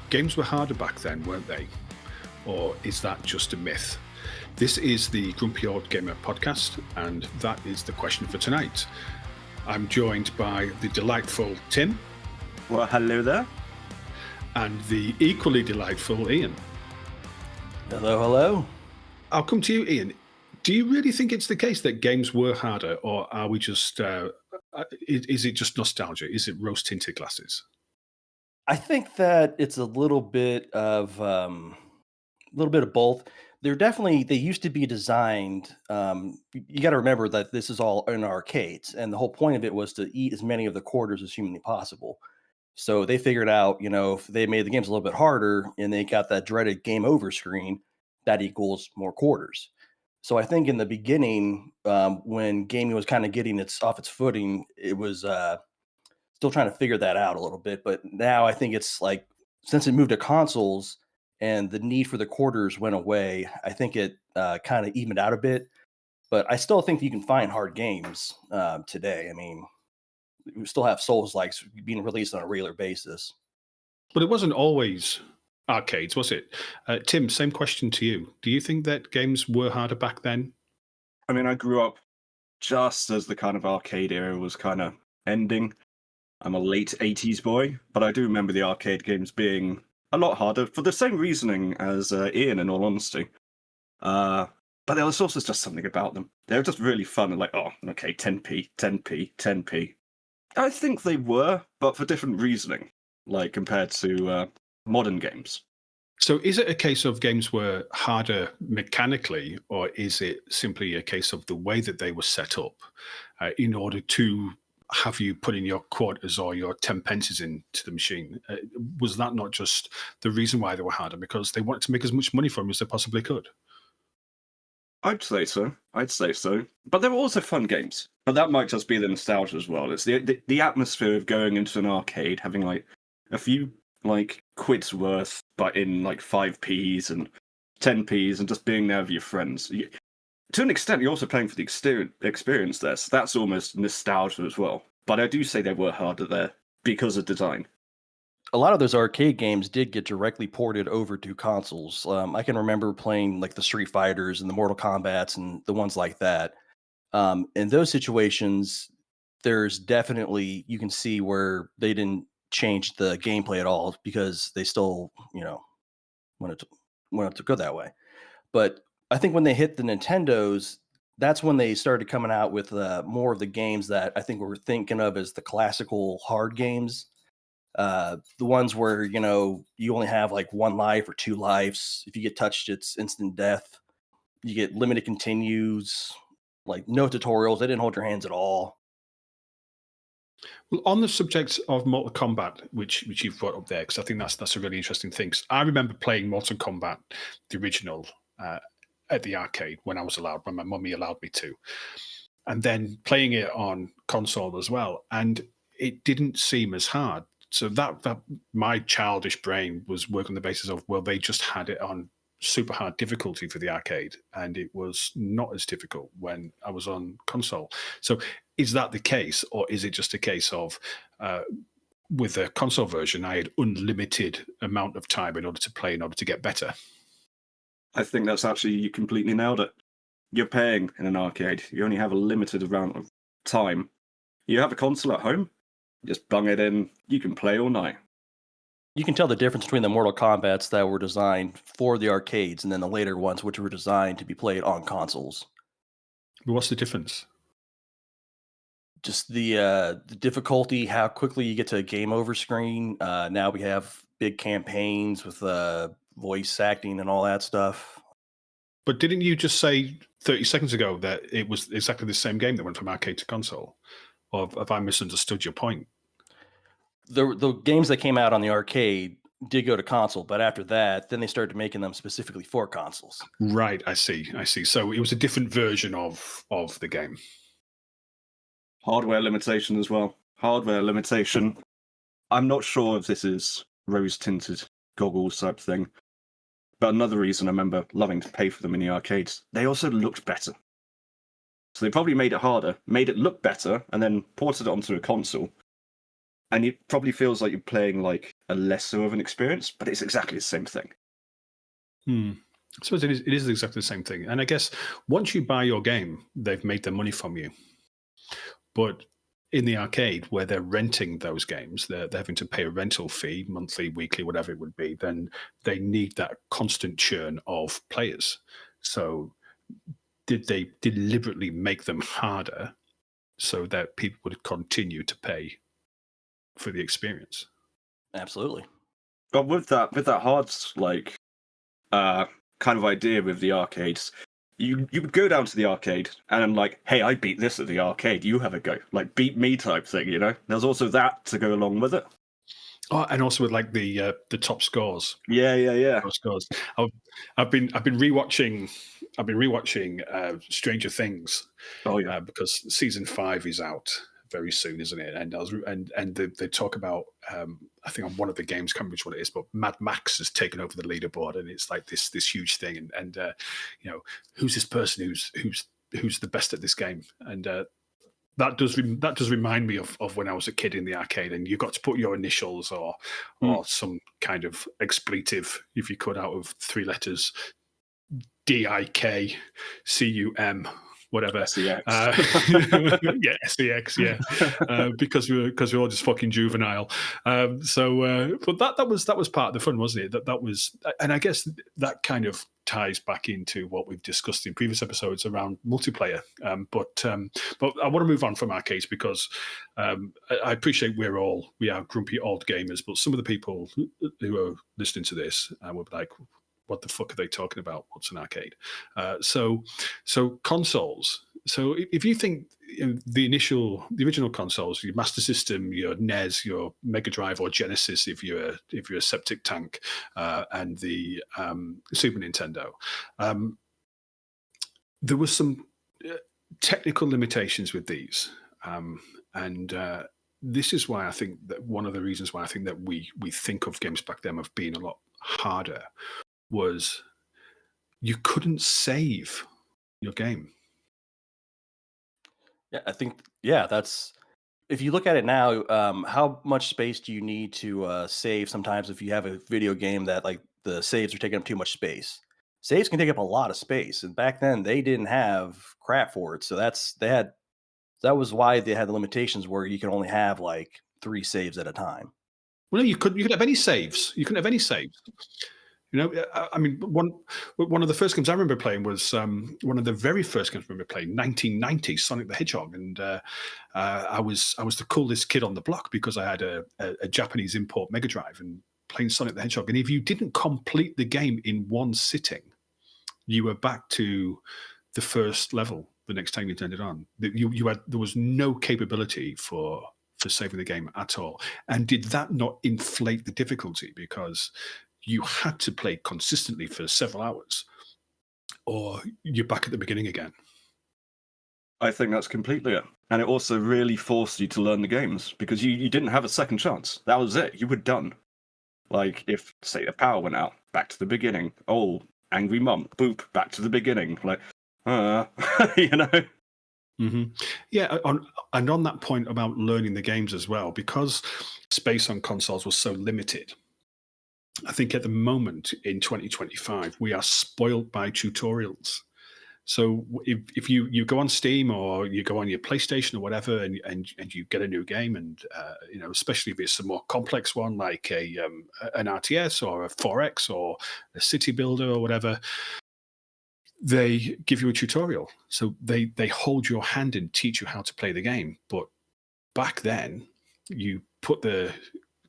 Games were harder back then, weren't they? Or is that just a myth? This is the Grumpy Old Gamer podcast, and that is the question for tonight. I'm joined by the delightful Tim. Well, hello there. And the equally delightful Ian. Hello, hello. I'll come to you, Ian. Do you really think it's the case that games were harder, or are we just, is it just nostalgia? Is it rose-tinted glasses? I think that it's a little bit of both. They used to be designed. You got to remember that this is all in arcades, and the whole point of it was to eat as many of the quarters as humanly possible. So they figured out, if they made the games a little bit harder and they got that dreaded game over screen, that equals more quarters. So I think in the beginning, when gaming was kind of getting off its footing, it was still trying to figure that out a little bit. But now I think it's like, since it moved to consoles and the need for the quarters went away, I think it kind of evened out a bit. But I still think you can find hard games today. I mean, we still have Souls-likes being released on a regular basis. But it wasn't always arcades, was it? Tim, same question to you. Do you think that games were harder back then? I mean, I grew up just as the kind of arcade era was kind of ending. I'm a late 80s boy, but I do remember the arcade games being a lot harder for the same reasoning as Ian, in all honesty. But there was also just something about them. They were just really fun and like, oh, okay, 10p, 10p, 10p. I think they were, but for different reasoning, like compared to modern games. So is it a case of games were harder mechanically, or is it simply a case of the way that they were set up in order to have you put in your quarters or your 10 pences into the machine? Was that not just the reason why they were harder? Because they wanted to make as much money from them as they possibly could? I'd say so. But there were also fun games. But that might just be the nostalgia as well. It's the atmosphere of going into an arcade, having like a few like quid's worth, but in like 5p's and 10p's, and just being there with your friends. To an extent, you're also playing for the experience there, so that's almost nostalgia as well. But I do say they were harder there because of design. A lot of those arcade games did get directly ported over to consoles. I can remember playing like the Street Fighters and the Mortal Kombats and the ones like that. In those situations, there's definitely, you can see where they didn't change the gameplay at all because they still, wanted to go that way. But I think when they hit the Nintendos, that's when they started coming out with more of the games that I think we're thinking of as the classical hard games. The ones where, you only have like one life or two lives. If you get touched, it's instant death. You get limited continues, like no tutorials. They didn't hold your hands at all. Well, on the subject of Mortal Kombat, which you've brought up there, because I think that's a really interesting thing. I remember playing Mortal Kombat, the original, at the arcade when I was allowed, when my mummy allowed me to, and then playing it on console as well, and it didn't seem as hard. So that my childish brain was working on the basis of, well, they just had it on super hard difficulty for the arcade, and it was not as difficult when I was on console. So is that the case, or is it just a case of with the console version, I had unlimited amount of time in order to play, in order to get better? I think that's actually, you completely nailed it. You're paying in an arcade. You only have a limited amount of time. You have a console at home, just bung it in, you can play all night. You can tell the difference between the Mortal Kombats that were designed for the arcades and then the later ones which were designed to be played on consoles. But what's the difference? Just the difficulty, how quickly you get to a game over screen. Now we have big campaigns with voice acting and all that stuff. But didn't you just say 30 seconds ago that it was exactly the same game that went from arcade to console? Or have I misunderstood your point? The games that came out on the arcade did go to console, but after that, then they started making them specifically for consoles. Right, I see. So it was a different version of the game. Hardware limitation as well. Hardware limitation. I'm not sure if this is rose-tinted goggles type thing, but another reason I remember loving to pay for them in the arcades, they also looked better. So they probably made it harder, made it look better, and then ported it onto a console. And it probably feels like you're playing like a lesser of an experience, but it's exactly the same thing. I suppose it is exactly the same thing. And I guess once you buy your game, they've made their money from you. But in the arcade, where they're renting those games, they're having to pay a rental fee, monthly, weekly, whatever it would be, then they need that constant churn of players. So did they deliberately make them harder so that people would continue to pay for the experience? Absolutely. But with that hard kind of idea with the arcades, you would go down to the arcade and I'm like, hey, I beat this at the arcade, you have a go. Like beat me type thing, you know? There's also that to go along with it. Oh, and also with like the top scores. Yeah. Top scores. I've been rewatching Stranger Things. Oh yeah. Because season 5 is out very soon, isn't it? And they talk about I think on one of the games, can't remember which one it is, but Mad Max has taken over the leaderboard, and it's like this huge thing. And you know, who's this person who's the best at this game? And that does remind me of when I was a kid in the arcade, and you got to put your initials or some kind of expletive, if you could, out of 3 letters, DIKCUM, whatever. SEX. Yeah, SEX, yeah. Because we're all just fucking juvenile. But that was part of the fun, wasn't it? That was, and I guess that kind of ties back into what we've discussed in previous episodes around multiplayer. But I want to move on from arcades because I appreciate we are grumpy old gamers, but some of the people who are listening to this will be like, what the fuck are they talking about? What's an arcade? So consoles. So if you think the original consoles, your Master System, your NES, your Mega Drive or Genesis, if you're a septic tank, and the Super Nintendo, there was some technical limitations with these, and this is why I think that one of the reasons why I think that we think of games back then of being a lot harder was you couldn't save your game. Yeah, I think that's if you look at it now, how much space do you need to save sometimes if you have a video game that like the saves are taking up too much space? Saves can take up a lot of space. And back then they didn't have crap for it. So that was why they had the limitations where you can only have like 3 saves at a time. Well, no, you could have any saves. You couldn't have any saves. You know, I mean, one of the first games I remember playing was one of the very first games I remember playing, 1990, Sonic the Hedgehog, and I was the coolest kid on the block because I had a Japanese import Mega Drive and playing Sonic the Hedgehog. And if you didn't complete the game in one sitting, you were back to the first level the next time you turned it on. There was no capability for saving the game at all. And did that not inflate the difficulty because you had to play consistently for several hours, or you're back at the beginning again? I think that's completely it. And it also really forced you to learn the games because you didn't have a second chance. That was it. You were done. Like if, say, the power went out, back to the beginning. Oh, angry mum, boop, back to the beginning. Like, you know? Mm-hmm. Yeah, and on that point about learning the games as well, because space on consoles was so limited, I think at the moment in 2025, we are spoiled by tutorials. So if you go on Steam or you go on your PlayStation or whatever, and you get a new game, and you know, especially if it's a more complex one like an RTS or a 4X or a city builder or whatever, they give you a tutorial. So they hold your hand and teach you how to play the game. But back then, you put the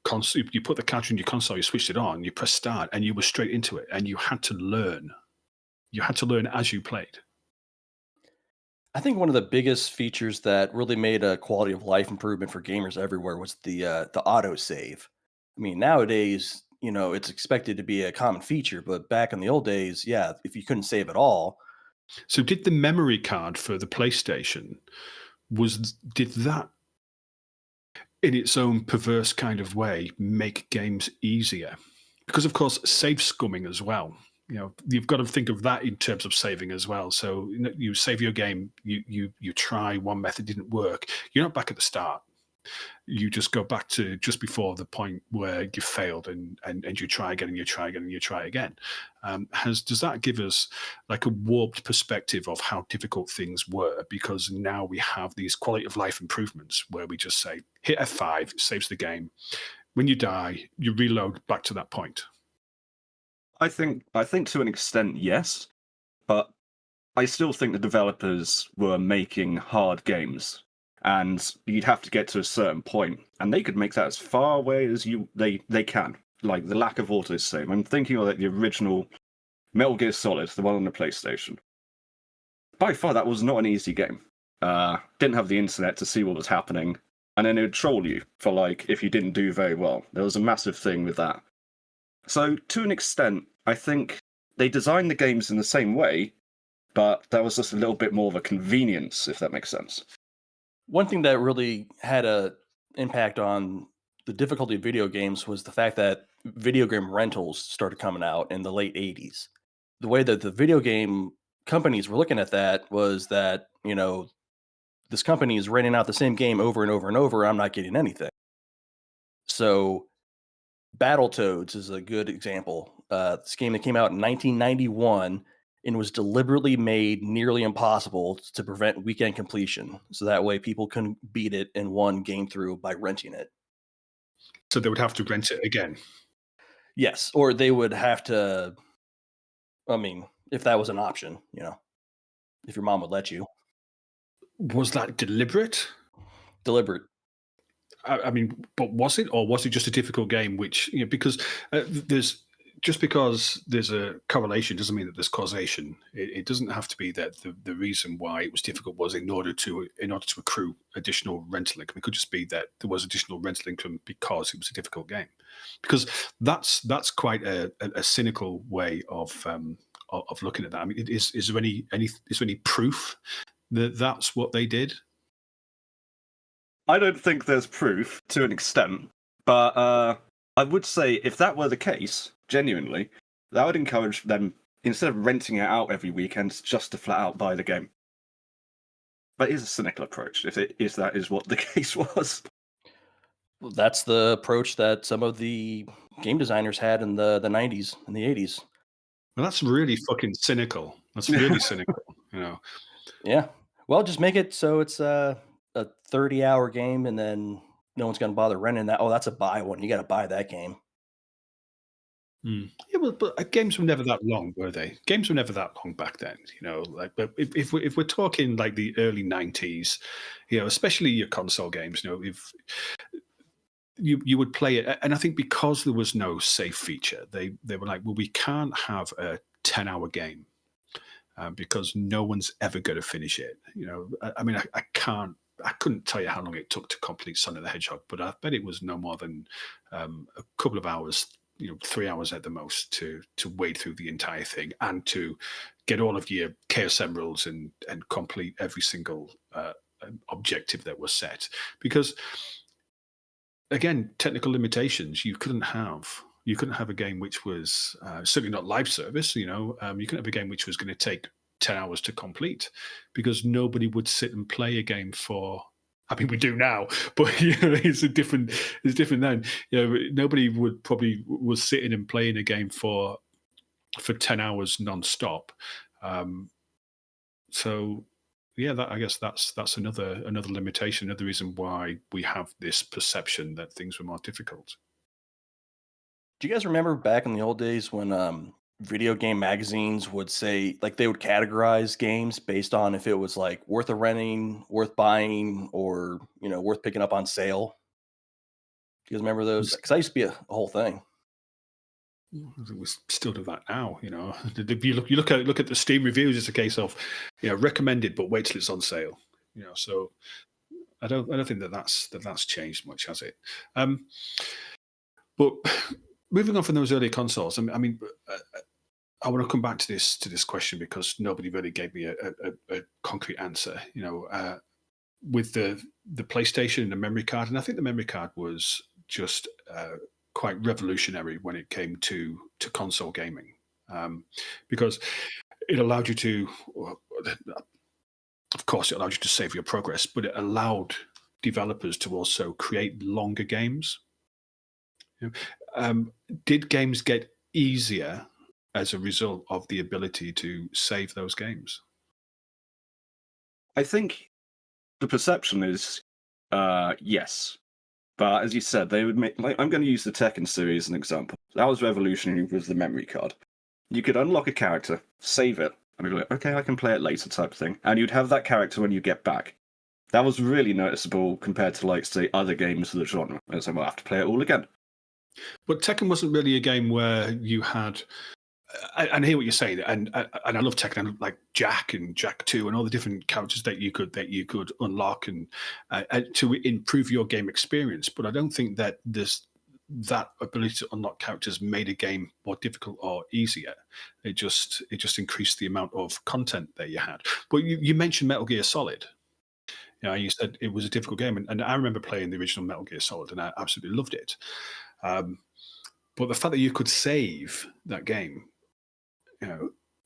cartridge in your console, you switched it on, you press start, and you were straight into it, and you had to learn. You had to learn as you played. I think one of the biggest features that really made a quality of life improvement for gamers everywhere was the auto save. I mean, nowadays, you know, it's expected to be a common feature, but back in the old days, yeah, if you couldn't save at all. So did the memory card for the PlayStation, did that in its own perverse kind of way make games easier? Because of course, save scumming as well. You know, you've got to think of that in terms of saving as well. So you save your game, you try one method, didn't work, you're not back at the start. You just go back to just before the point where you failed, and you try again, and you try again, and you try again. Does that give us like a warped perspective of how difficult things were? Because now we have these quality of life improvements where we just say hit F5, it saves the game. When you die, you reload back to that point. I think to an extent, yes, but I still think the developers were making hard games, and you'd have to get to a certain point, and they could make that as far away as they can. Like the lack of autosave. I'm thinking of like the original Metal Gear Solid, the one on the PlayStation. By far, that was not an easy game. Didn't have the internet to see what was happening, and then it would troll you for like if you didn't do very well. There was a massive thing with that. So to an extent, I think they designed the games in the same way, but that was just a little bit more of a convenience, if that makes sense. One thing that really had a impact on the difficulty of video games was the fact that video game rentals started coming out in the late 80s. The way that the video game companies were looking at that was that, this company is renting out the same game over and over and over. I'm not getting anything. So Battletoads is a good example. This game that came out in 1991 and was deliberately made nearly impossible to prevent weekend completion. So that way people couldn't beat it in one game through by renting it. So they would have to rent it again. Yes, or they would have to, if that was an option, if your mom would let you. Was that deliberate? Deliberate. But was it, or was it just a difficult game? Which because because there's a correlation doesn't mean that there's causation. It doesn't have to be that the reason why it was difficult was in order to accrue additional rental income. It could just be that there was additional rental income because it was a difficult game. Because that's quite a cynical way of looking at that. I mean, is there any proof that that's what they did? I don't think there's proof to an extent, but I would say if that were the case, genuinely, that would encourage them, instead of renting it out every weekend, just to flat out buy the game. But it is a cynical approach, if that is what the case was. Well, that's the approach that some of the game designers had in the 90s and the 80s. Well, that's really fucking cynical. That's really cynical, Yeah. Well, just make it so it's a 30-hour game, and then no one's going to bother renting that. Oh, that's a buy one. You got to buy that game. Yeah, well, but games were never that long, were they? Games were never that long back then, Like, but if we're talking like the early '90s, especially your console games, if you would play it, and I think because there was no save feature, they were like, well, we can't have a 10-hour game because no one's ever going to finish it. I couldn't tell you how long it took to complete Sonic the Hedgehog, but I bet it was no more than a couple of hours, 3 hours at the most to wade through the entire thing and to get all of your Chaos Emeralds and complete every single objective that was set. Because again, technical limitations, you couldn't have a game which was certainly not live service. You couldn't have a game which was going to take 10 hours to complete, because nobody would sit and play a game for. I mean, we do now, but it's different then. Nobody was sitting and playing a game for 10 hours non-stop. So yeah, I guess that's another limitation, another reason why we have this perception that things were more difficult. Do you guys remember back in the old days when video game magazines would say, like, they would categorize games based on if it was like worth a renting, worth buying, or worth picking up on sale? Do you guys remember those? Because I used to be a whole thing. We still do that now. If you look at the Steam reviews, it's a case of recommended, but wait till it's on sale. So I don't think that's changed much, has it? But moving on from those early consoles, I mean, I want to come back to this question because nobody really gave me a concrete answer. With the PlayStation and the memory card, and I think the memory card was just quite revolutionary when it came to console gaming, because it allowed you to, of course, it allowed you to save your progress, but it allowed developers to also create longer games. You know, did games get easier as a result of the ability to save those games? I think the perception is yes. But as you said, they would make, like, I'm going to use the Tekken series as an example. That was revolutionary with the memory card. You could unlock a character, save it, and be like, okay, I can play it later type of thing. And you'd have that character when you get back. That was really noticeable compared to, like, say, other games of the genre. And so we'll have to play it all again. But Tekken wasn't really a game where you had. I hear what you're saying, and I love Tekken, and like Jack and Jack 2 and all the different characters that you could unlock and to improve your game experience. But I don't think that that ability to unlock characters made a game more difficult or easier. It just increased the amount of content that you had. But you mentioned Metal Gear Solid. You said it was a difficult game, and I remember playing the original Metal Gear Solid, and I absolutely loved it. But the fact that you could save that game,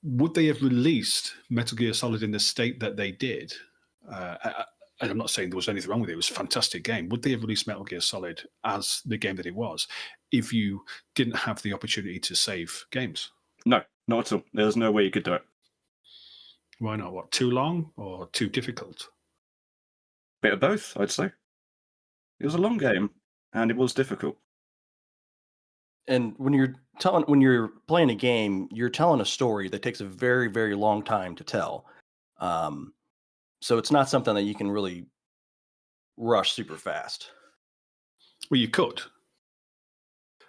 would they have released Metal Gear Solid in the state that they did? And I'm not saying there was anything wrong with it. It was a fantastic game. Would they have released Metal Gear Solid as the game that it was if you didn't have the opportunity to save games? No, not at all. There's no way you could do it. Why not? What, too long or too difficult? Bit of both, I'd say. It was a long game, and it was difficult. And when you're playing a game, you're telling a story that takes a very, very long time to tell. So it's not something that you can really rush super fast. Well, you could,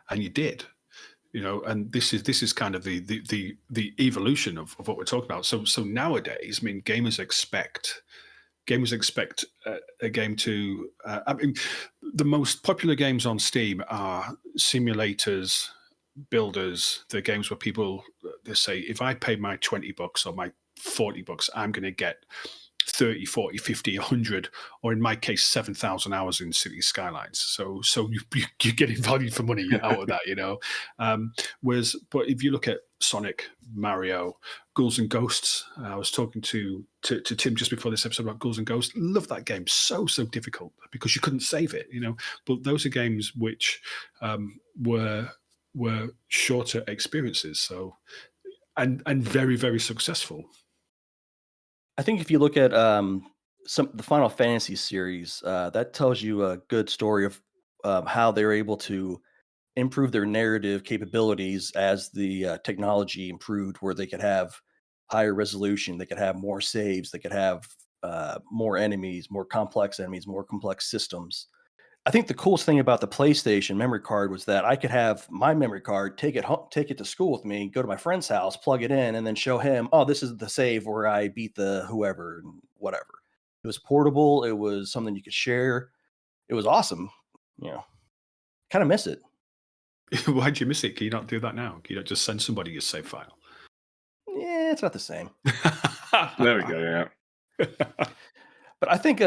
and you did. And this is kind of the evolution of what we're talking about. So nowadays, I mean, gamers expect a game to. I mean, the most popular games on Steam are simulators, builders. They're games where people they say, if I pay my $20 or my $40, I'm going to get 30, 40, 50, 100, or in my case, 7,000 hours in City Skylines. So you're getting value for money out of that, but if you look at Sonic, Mario, Ghouls and Ghosts, I was talking to Tim just before this episode about Ghouls and Ghosts. Love that game. So difficult because you couldn't save it, But those are games which were shorter experiences. So and very, very successful. I think if you look at the Final Fantasy series, that tells you a good story of how they're able to improve their narrative capabilities as the technology improved, where they could have higher resolution, they could have more saves, they could have more enemies, more complex systems. I think the coolest thing about the PlayStation memory card was that I could have my memory card, take it home, take it to school with me, go to my friend's house, plug it in, and then show him, oh, this is the save where I beat the whoever and whatever. It was portable. It was something you could share. It was awesome. Kind of miss it. Why'd you miss it? Can you not do that now? Can you not just send somebody your save file? Yeah, it's not the same. There we go. Yeah. But I think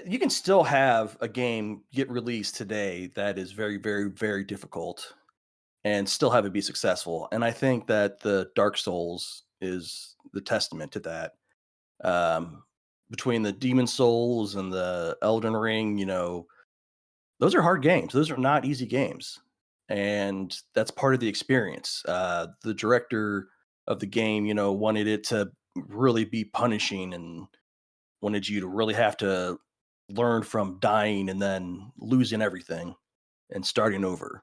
you can still have a game get released today that is very, very, very difficult and still have it be successful. And I think that the Dark Souls is the testament to that. Between the Demon Souls and the Elden Ring, those are hard games. Those are not easy games. And that's part of the experience. The director of the game, wanted it to really be punishing and wanted you to really have to learn from dying and then losing everything and starting over.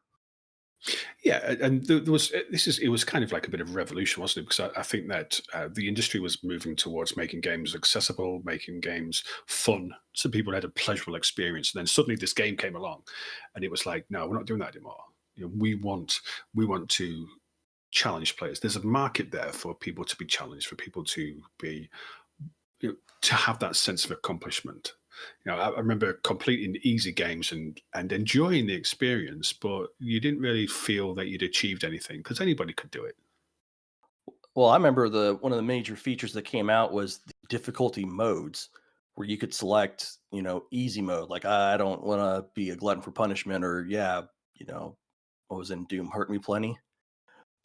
Yeah, and there was it was kind of like a bit of a revolution, wasn't it? Because I think that the industry was moving towards making games accessible, making games fun, so people had a pleasurable experience. And then suddenly this game came along, and it was like, no, we're not doing that anymore. We want to challenge players. There's a market there for people to be challenged, for people to be to have that sense of accomplishment. I remember completing easy games and enjoying the experience, but you didn't really feel that you'd achieved anything because anybody could do it. Well, I remember one of the major features that came out was the difficulty modes where you could select, easy mode. Like, I don't want to be a glutton for punishment, or what was in Doom hurt me plenty.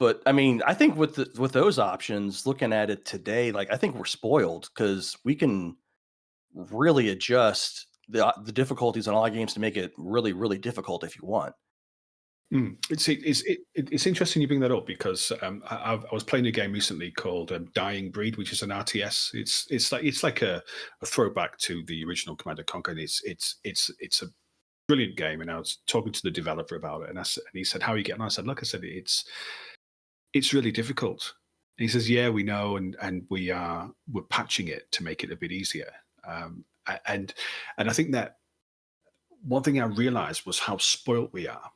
But I mean, I think with those options, looking at it today, like, I think we're spoiled because we can really adjust the difficulties on all games to make it really, really difficult if you want. It's interesting you bring that up because I was playing a game recently called Dying Breed, which is an RTS. It's like a throwback to the original Command and Conquer. And it's a brilliant game, and I was talking to the developer about it, and and he said, "How are you getting on?" I said, "Look, I said it's really difficult." And he says, "Yeah, we know, and we're patching it to make it a bit easier." And I think that one thing I realized was how spoilt we are.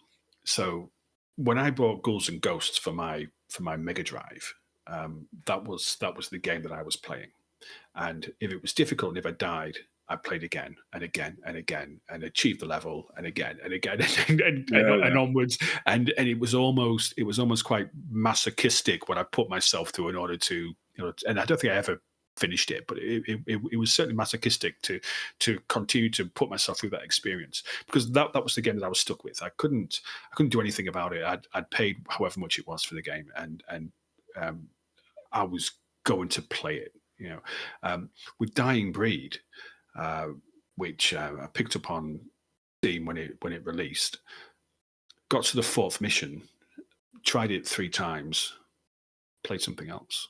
So when I bought Ghouls and Ghosts for my Mega Drive, that was the game that I was playing. And if it was difficult and if I died, I played again and again and again and achieved the level and again and again and Yeah. onwards. And it was almost quite masochistic what I put myself through in order to, and I don't think I ever finished it, but it was certainly masochistic to continue to put myself through that experience, because that was the game that I was stuck with. I couldn't do anything about it. I'd paid however much it was for the game, and um, I was going to play it. With Dying Breed, uh, which I picked up on Steam when it released. Got to the fourth mission, tried it 3 times, played something else.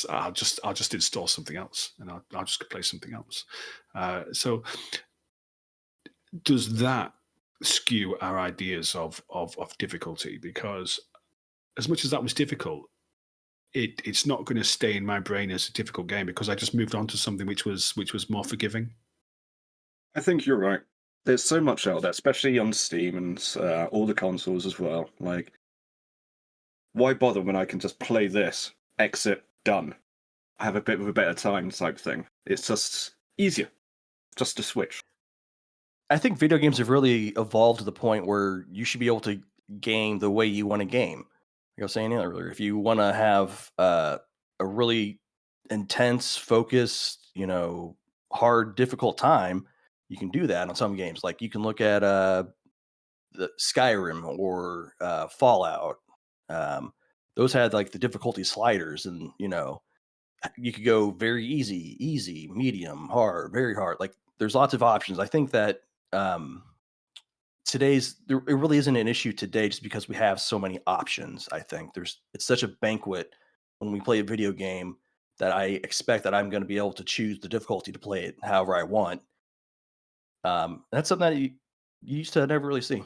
I'll just install something else, and I'll just play something else. So does that skew our ideas of difficulty? Because as much as that was difficult, it's not going to stay in my brain as a difficult game because I just moved on to something which was more forgiving. I think you're right. There's so much out there, especially on Steam and all the consoles as well. Like, why bother when I can just play this, exit, done? I have a bit of a better time type thing. It's just easier, just to switch. I think video games have really evolved to the point where you should be able to game the way you want to game. Like I was saying earlier, if you want to have a really intense, focused, hard, difficult time, you can do that on some games. Like you can look at the Skyrim or Fallout. Um, those had like the difficulty sliders, and you could go very easy, easy, medium, hard, very hard. Like there's lots of options. I think that um, it really isn't an issue today just because we have so many options. I think it's such a banquet when we play a video game that I expect that I'm going to be able to choose the difficulty to play it however I want. That's something that you used to never really see.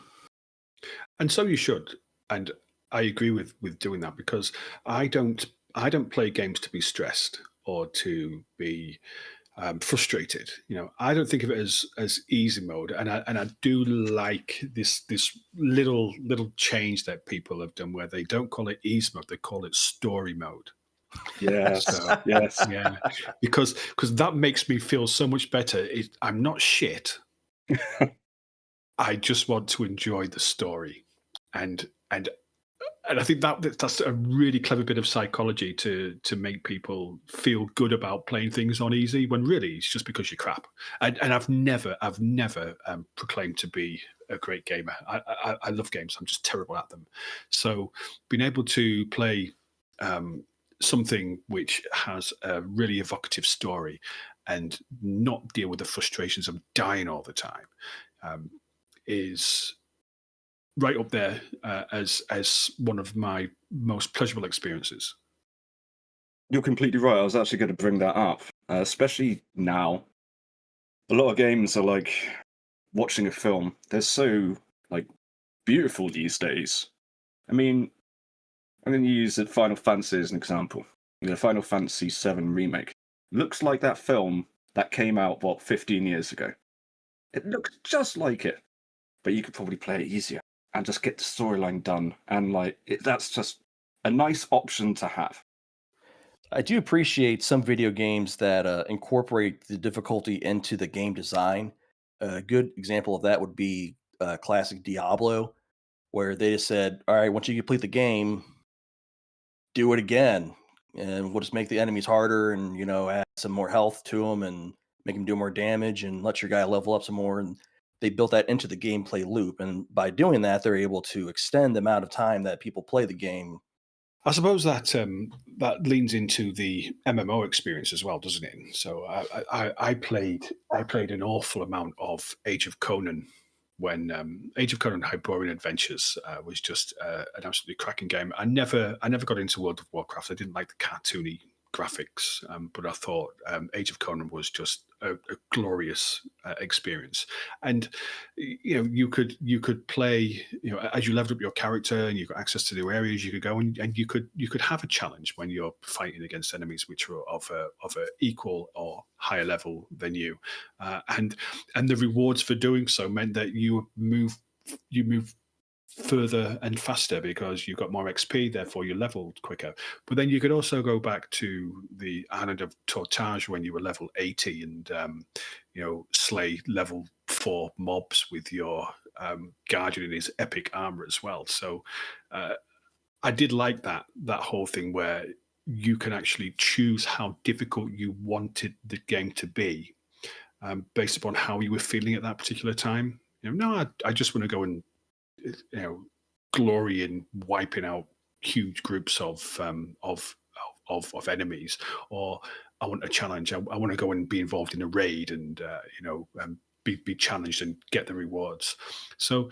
And so you should. And I agree with doing that because I don't I don't play games to be stressed or to be frustrated. I don't think of it as easy mode, and I do like this little change that people have done where they don't call it easy mode, they call it story mode. Yes, So yes. yeah, because that makes me feel so much better. I'm not shit. I just want to enjoy the story, and and and I think that's a really clever bit of psychology to make people feel good about playing things on easy when really it's just because you're crap. And I've never proclaimed to be a great gamer. I love games. I'm just terrible at them. So being able to play um, something which has a really evocative story and not deal with the frustrations of dying all the time um, is right up there as one of my most pleasurable experiences. You're completely right. I was actually going to bring that up, especially now. A lot of games are like watching a film. They're so like beautiful these days. I mean, I'm going to use the Final Fantasy as an example. The Final Fantasy VII remake looks like that film that came out 15 years ago. It looks just like it, but you could probably play it easier and just get the storyline done. And that's just a nice option to have. I do appreciate some video games that incorporate the difficulty into the game design. A good example of that would be classic Diablo, where they just said, "All right, once you complete the game, do it again, and we'll just make the enemies harder, and add some more health to them, and make them do more damage, and let your guy level up some more." And they built that into the gameplay loop, and by doing that, they're able to extend the amount of time that people play the game I suppose that that leans into the MMO experience as well, doesn't it? So I played an awful amount of Age of Conan when Age of Conan Hyperborean Adventures was just an absolutely cracking game. I never got into World of Warcraft. I didn't like the cartoony graphics, but I thought Age of Conan was just a glorious experience. And you could play, as you leveled up your character and you got access to new areas, you could go and you could have a challenge when you're fighting against enemies which are of a equal or higher level than you, and the rewards for doing so meant that you move further and faster because you got more XP, therefore you leveled quicker. But then you could also go back to the island of Tortage when you were level 80 and slay level 4 mobs with your guardian in his epic armor as well. So I did like that whole thing where you can actually choose how difficult you wanted the game to be, based upon how you were feeling at that particular time. No, I just want to go and you know glory in wiping out huge groups of enemies, or I want a challenge. I want to go and be involved in a raid and be challenged and get the rewards. So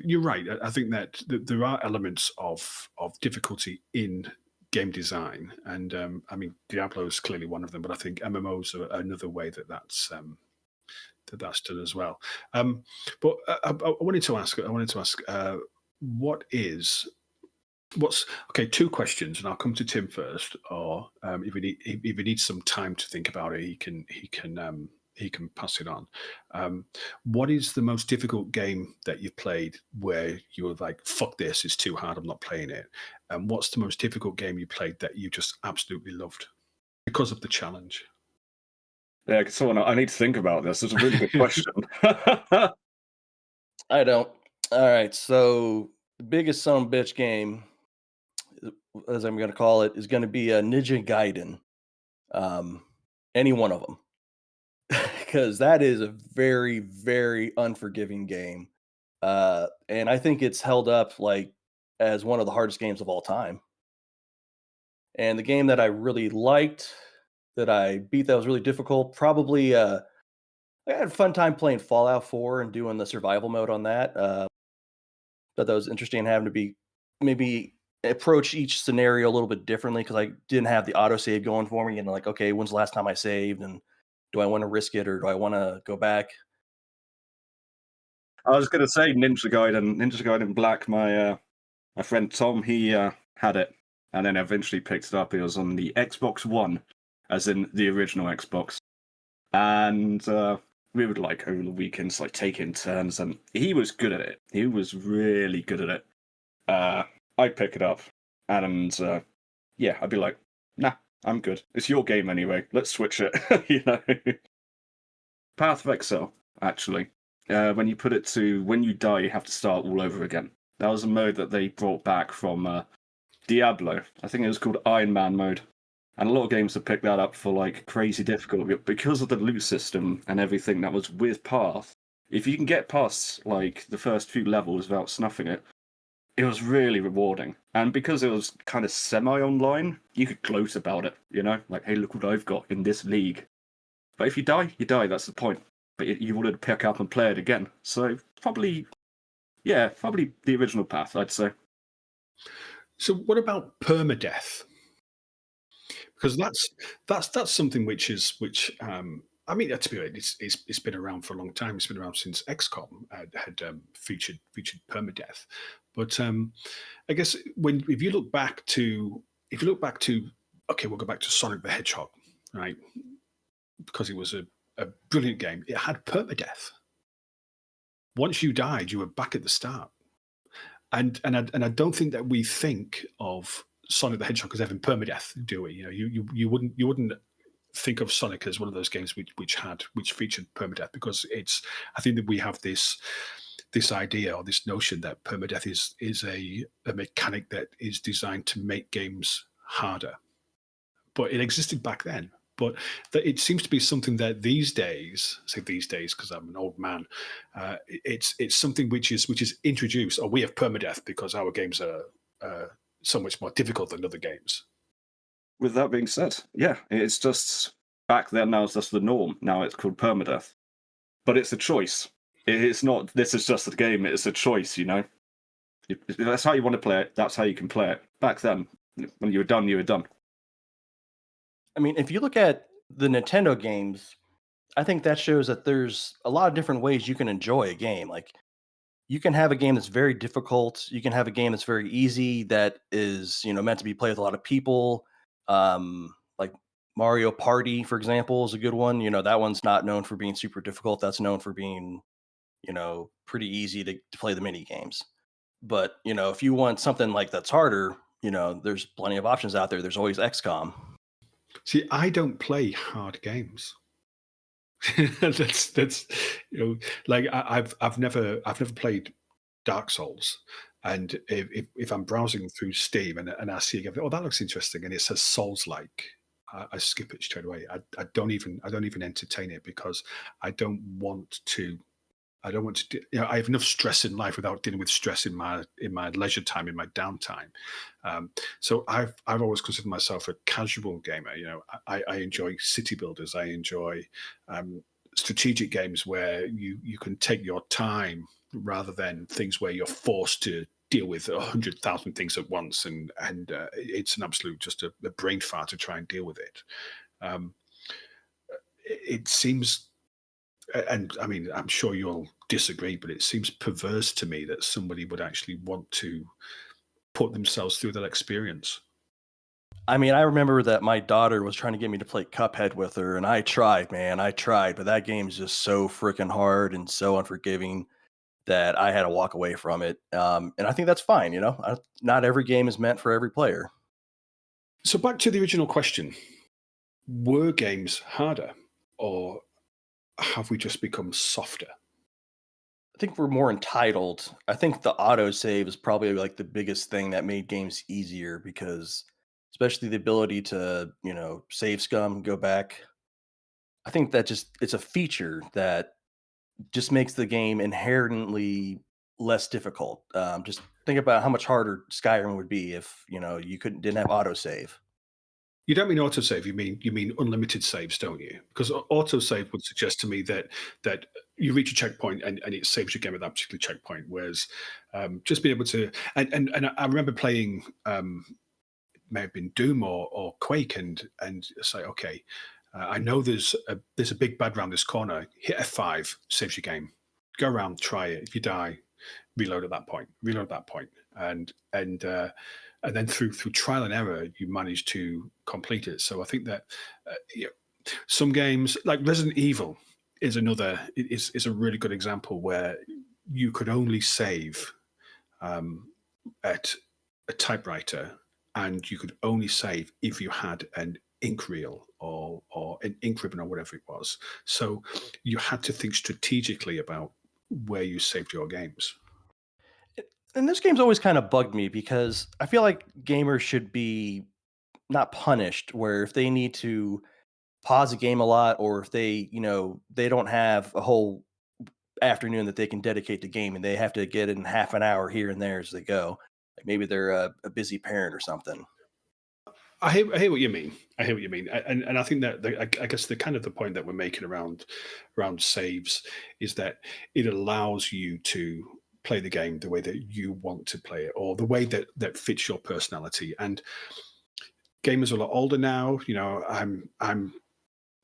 you're right. I think that there are elements of difficulty in game design, and I mean Diablo is clearly one of them. But I think MMOs are another way that's done as well. But I wanted to ask. What is what's okay? Two questions, and I'll come to Tim first. Or if he needs some time to think about it, he can pass it on. What is the most difficult game that you've played where you were like, "Fuck this! It's too hard. I'm not playing it." And what's the most difficult game you played that you just absolutely loved because of the challenge? Yeah, so I need to think about this. It's a really good question. I don't. All right. So the biggest son of a bitch game, as I'm going to call it, is going to be a Ninja Gaiden. Um, any one of them, because that is a very, very unforgiving game. And I think it's held up like as one of the hardest games of all time. And the game that I really liked, that I beat, that was really difficult, probably I had a fun time playing Fallout 4 and doing the survival mode on that. Thought that was interesting having to be maybe approach each scenario a little bit differently because I didn't have the autosave going for me and like, okay, when's the last time I saved and do I want to risk it or do I want to go back? I was going to say Ninja Gaiden Black. My friend Tom, he had it, and then eventually picked it up. It was on the Xbox One, as in the original Xbox, and we would like over the weekends like take in turns, and he was good at it. He was really good at it. I'd pick it up, and yeah, I'd be like, nah, I'm good. It's your game anyway. Let's switch it. Path of Exile, actually. When you put it to when you die, you have to start all over again. That was a mode that they brought back from Diablo. I think it was called Iron Man mode. And a lot of games have picked that up for like crazy difficulty because of the loot system and everything that was with Path. If you can get past like the first few levels without snuffing it, it was really rewarding. And because it was kind of semi-online, you could gloat about it, like, hey, look what I've got in this league. But if you die, you die, that's the point. But you wanted to pick up and play it again. So probably the original Path, I'd say. So what about permadeath? Because that's something I mean, to be honest, it's been around for a long time. It's been around since XCOM had featured permadeath. But I guess if you look back to okay, we'll go back to Sonic the Hedgehog, right? Because it was a brilliant game. It had permadeath. Once you died, you were back at the start. And I don't think that we think of Sonic the Hedgehog as having permadeath, do we? You wouldn't think of Sonic as one of those games which featured permadeath, because I think that we have this idea or this notion that permadeath is a mechanic that is designed to make games harder. But it existed back then. But it seems to be something that these days, I say these days because I'm an old man, it's something which is introduced. Or we have permadeath because our games are so much more difficult than other games. With that being said, yeah, it's just back then. Now it's just the norm. Now it's called permadeath, but it's a choice. It's not. This is just a game. It's a choice. You know, if that's how you want to play it. That's how you can play it. Back then, when you were done, you were done. I mean, if you look at the Nintendo games, I think that shows that there's a lot of different ways you can enjoy a game. Like you can have a game that's very difficult. You can have a game that's very easy that is, meant to be played with a lot of people. Like Mario Party, for example, is a good one. That one's not known for being super difficult. That's known for being, pretty easy to play the mini games. But, if you want something like that's harder, there's plenty of options out there. There's always XCOM. See, I don't play hard games. that's like I've never played Dark Souls, and if I'm browsing through Steam and I see a game, oh, that looks interesting, and it says Souls like, I skip it straight away. I don't even entertain it because I don't want to. I don't want to. I have enough stress in life without dealing with stress in my leisure time, in my downtime. So I've always considered myself a casual gamer. I enjoy city builders. I enjoy strategic games where you can take your time rather than things where you're forced to deal with 100,000 things at once, and it's an absolute just a brain fart to try and deal with it. It seems. And I mean, I'm sure you'll disagree, but it seems perverse to me that somebody would actually want to put themselves through that experience. I mean, I remember that my daughter was trying to get me to play Cuphead with her, and I tried, man. I tried, but that game is just so freaking hard and so unforgiving that I had to walk away from it. And I think that's fine. Not every game is meant for every player. So back to the original question: were games harder, or have we just become softer? I think we're more entitled. I think the autosave is probably like the biggest thing that made games easier because especially the ability to, save scum, go back. I think that it's a feature that just makes the game inherently less difficult. Just think about how much harder Skyrim would be if, you didn't have autosave. You don't mean autosave. You mean unlimited saves, don't you? Because autosave would suggest to me that you reach a checkpoint and it saves your game at that particular checkpoint. Whereas just being able to and I remember playing may have been Doom or Quake and say, okay, I know there's a big bad round this corner. Hit F5, saves your game. Go around, try it. If you die, reload at that point. And then through trial and error, you manage to complete it. So I think that some games like Resident Evil is a really good example where you could only save at a typewriter, and you could only save if you had an ink reel or an ink ribbon or whatever it was. So you had to think strategically about where you saved your games. And this game's always kind of bugged me because I feel like gamers should be not punished where if they need to pause a game a lot or if they don't have a whole afternoon that they can dedicate to game and they have to get in half an hour here and there as they go. Like maybe they're a busy parent or something. I hear what you mean. And I think that I guess the kind of the point that we're making around saves is that it allows you to play the game the way that you want to play it, or the way that fits your personality. And gamers are a lot older now. I'm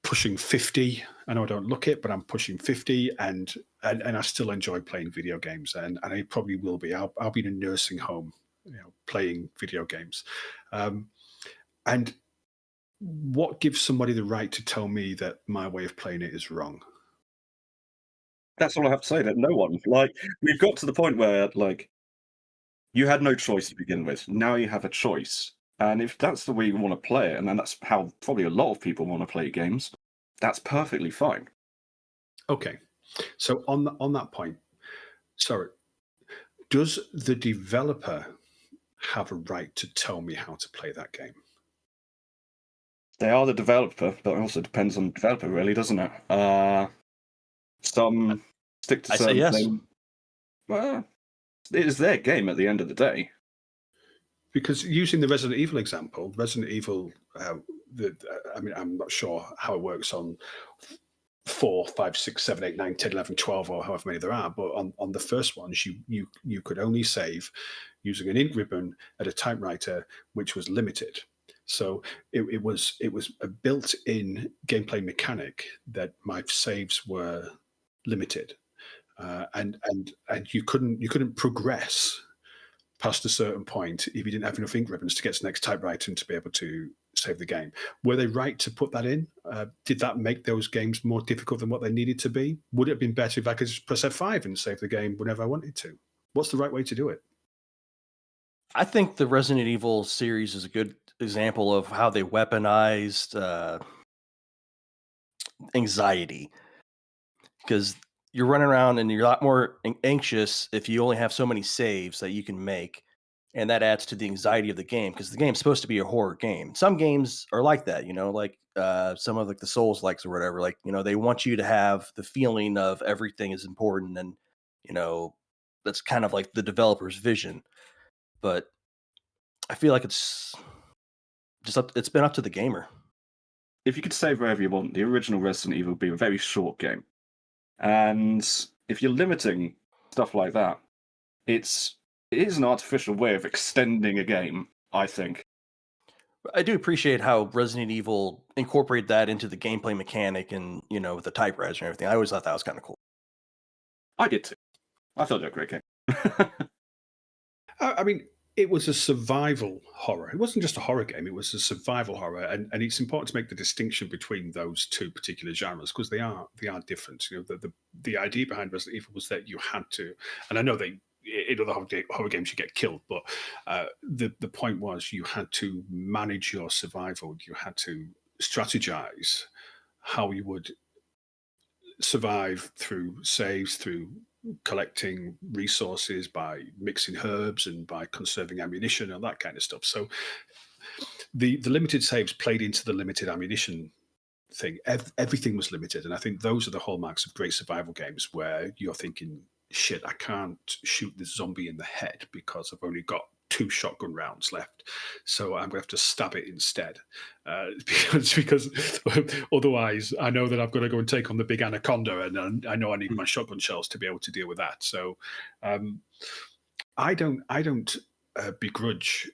pushing 50. I know I don't look it, but I'm pushing 50, and I still enjoy playing video games, and I probably will be. I'll be in a nursing home, playing video games. And what gives somebody the right to tell me that my way of playing it is wrong? That's all I have to say. That no one, like, we've got to the point where, like, you had no choice to begin with. Now you have a choice, and if that's the way you want to play it, and then that's how probably a lot of people want to play games, that's perfectly fine. Okay, so on that point, sorry, does the developer have a right to tell me how to play that game? They are the developer, but it also depends on the developer, really, doesn't it? Some stick to I say certain yes. things. Well, it is their game at the end of the day. Because using the Resident Evil example, Resident Evil, I mean, I'm not sure how it works on 4, 5, 6, 7, 8, 9, 10, 11, 12, or however many there are. But on the first ones, you could only save using an ink ribbon at a typewriter, which was limited. So it was a built-in gameplay mechanic that my saves were limited, and you couldn't progress past a certain point if you didn't have enough ink ribbons to get to the next typewriter and to be able to save the game. Were they right to put that in? Did that make those games more difficult than what they needed to be? Would it have been better if I could just press F5 and save the game whenever I wanted to? What's the right way to do it? I think the Resident Evil series is a good example of how they weaponized anxiety, because you're running around and you're a lot more anxious if you only have so many saves that you can make, and that adds to the anxiety of the game because the game's supposed to be a horror game. Some games are like that, like some of like the Souls likes or whatever. Like they want you to have the feeling of everything is important, and you know that's kind of like the developer's vision. But I feel like it's it's been up to the gamer. If you could save wherever you want, the original Resident Evil would be a very short game. And if you're limiting stuff like that, it is an artificial way of extending a game, I think. I do appreciate how Resident Evil incorporated that into the gameplay mechanic and, with the typewriters and everything. I always thought that was kind of cool. I did too. I thought it was a great game. I mean, it was a survival horror. It wasn't just a horror game. It was a survival horror, and it's important to make the distinction between those two particular genres because they are different. The idea behind Resident Evil was that you had to, and I know in other horror games you get killed, but the point was you had to manage your survival. You had to strategize how you would survive through saves, through collecting resources, by mixing herbs, and by conserving ammunition and that kind of stuff. So the limited saves played into the limited ammunition thing. Everything was limited, and I think those are the hallmarks of great survival games where you're thinking, shit, I can't shoot this zombie in the head because I've only got 2 shotgun rounds left, so I'm going to have to stab it instead, because otherwise I know that I've got to go and take on the big anaconda, and I know I need my shotgun shells to be able to deal with that. So I don't begrudge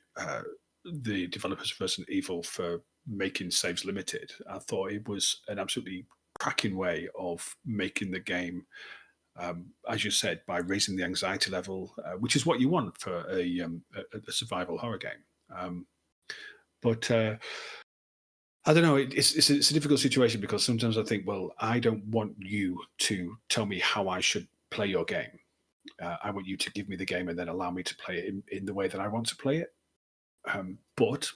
the developers of Resident Evil for making saves limited. I thought it was an absolutely cracking way of making the game, as you said, by raising the anxiety level, which is what you want for a survival horror game. But I don't know. It's a difficult situation because sometimes I think, well, I don't want you to tell me how I should play your game. I want you to give me the game and then allow me to play it in the way that I want to play it. But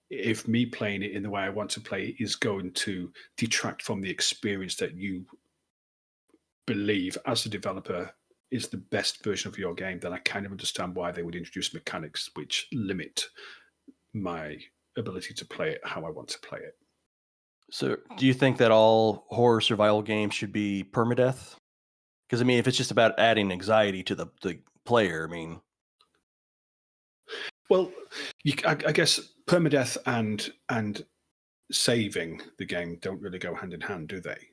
if me playing it in the way I want to play it is going to detract from the experience that you believe as a developer is the best version of your game, then I kind of understand why they would introduce mechanics which limit my ability to play it how I want to play it. So do you think that all horror survival games should be permadeath? Because I mean, if it's just about adding anxiety to the player, I mean, well, I guess permadeath and saving the game don't really go hand in hand, do they?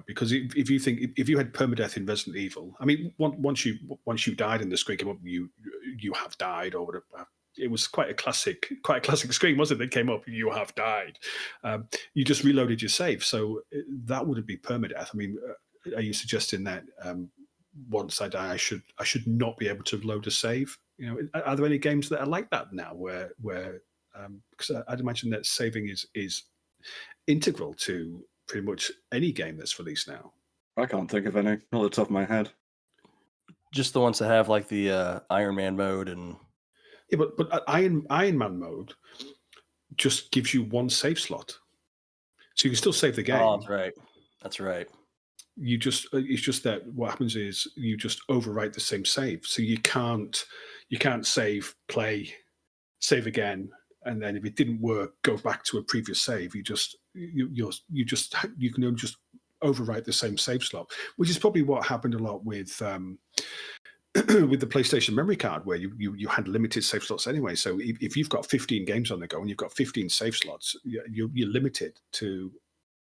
Because if you think if you had permadeath in Resident Evil, I mean, once you died in the screen, you have died, or whatever. It was quite a classic screen, wasn't it? That came up, you have died. You just reloaded your save, so that wouldn't be permadeath. I mean, are you suggesting that once I die, I should not be able to load a save? Are there any games that are like that now, where because I'd imagine that saving is integral to pretty much any game that's released now. I can't think of any, not at the top of my head. just the ones that have like the Iron Man mode and. Yeah, but Iron Man mode just gives you 1 save slot, so you can still save the game. Oh, that's right. That's right. It's just that what happens is you just overwrite the same save, so you can't save, play, save again, and then if it didn't work, go back to a previous save. You can only just overwrite the same save slot, which is probably what happened a lot with with the PlayStation memory card, where you had limited save slots anyway. So if you've got 15 games on the go and you've got 15 save slots, you're limited to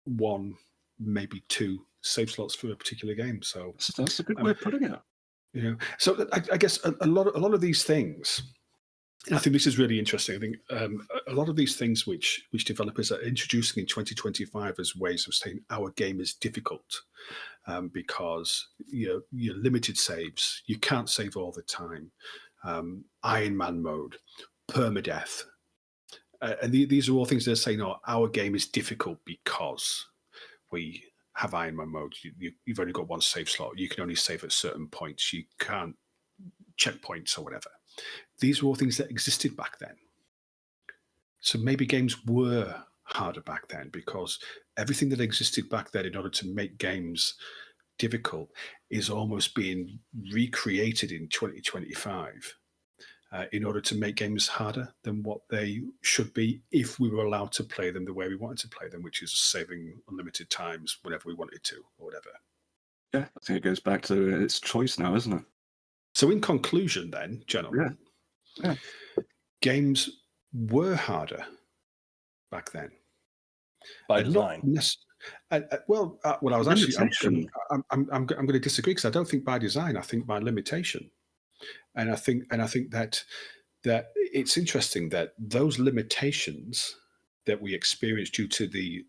one, maybe two save slots for a particular game. So That's a good way of putting it. So I guess a lot of these things. And I think this is really interesting. I think a lot of these things which developers are introducing in 2025 as ways of saying our game is difficult because you're limited saves, you can't save all the time, Iron Man mode, permadeath, and these are all things they're saying. Oh, our game is difficult because we have Iron Man mode. You've only got one save slot. You can only save at certain points. You can't checkpoints or whatever. These were all things that existed back then. So maybe games were harder back then because everything that existed back then in order to make games difficult is almost being recreated in 2025 in order to make games harder than what they should be if we were allowed to play them the way we wanted to play them, which is saving unlimited times whenever we wanted to or whatever. Yeah, I think it goes back to its choice now, isn't it? So in conclusion then, gentlemen, Yeah. games were harder back then. By And design. I was actually, Limitation. I'm going to disagree because I don't think by design. I think by limitation, and I think that it's interesting that those limitations that we experienced due to the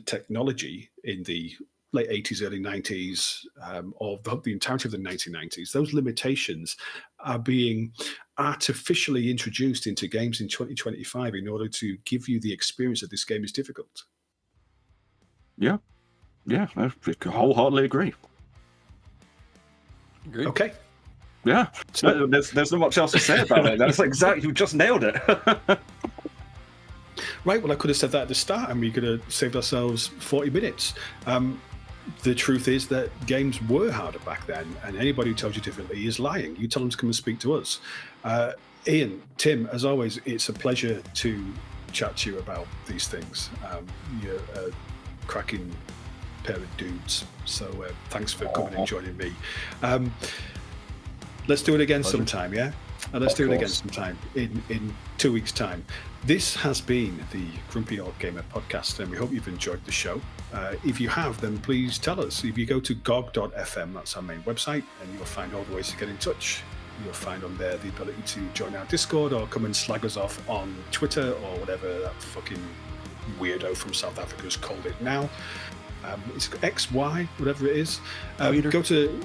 technology in the late 80s, early 90s, or the entirety of the 1990s, those limitations are being artificially introduced into games in 2025 in order to give you the experience that this game is difficult. Yeah, I wholeheartedly agree. Agreed. Okay. Yeah, there's not much else to say about it. That's exactly, you just nailed it. Right, well, I could have said that at the start and we could have saved ourselves 40 minutes. The truth is that games were harder back then, and anybody who tells you differently is lying. You tell them to come and speak to us. Ian, Tim, as always, it's a pleasure to chat to you about these things. You're a cracking pair of dudes, so thanks for coming and joining me. Let's do it again sometime, yeah? And let's do it again sometime in 2 weeks' time. This has been the Grumpy Old Gamer podcast, and we hope you've enjoyed the show. If you have, then please tell us. If you go to gog.fm, that's our main website, and you'll find all the ways to get in touch. You'll find on there the ability to join our Discord or come and slag us off on Twitter or whatever that fucking weirdo from South Africa has called it now. It's XY, whatever it is. Go to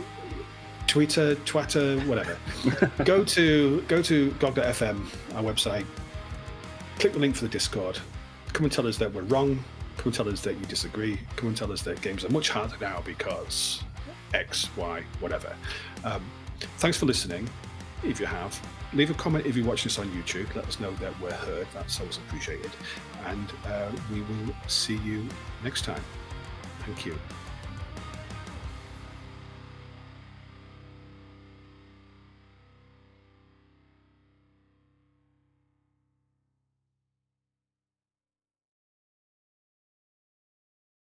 Twitter, Twitter, whatever. go to gog.fm, our website. Click the link for the Discord. Come and tell us that we're wrong. Come and tell us that you disagree. Come and tell us that games are much harder now because X, Y, whatever. Thanks for listening. If you have, leave a comment if you watch this on YouTube. Let us know that we're heard. That's always appreciated. And we will see you next time. Thank you.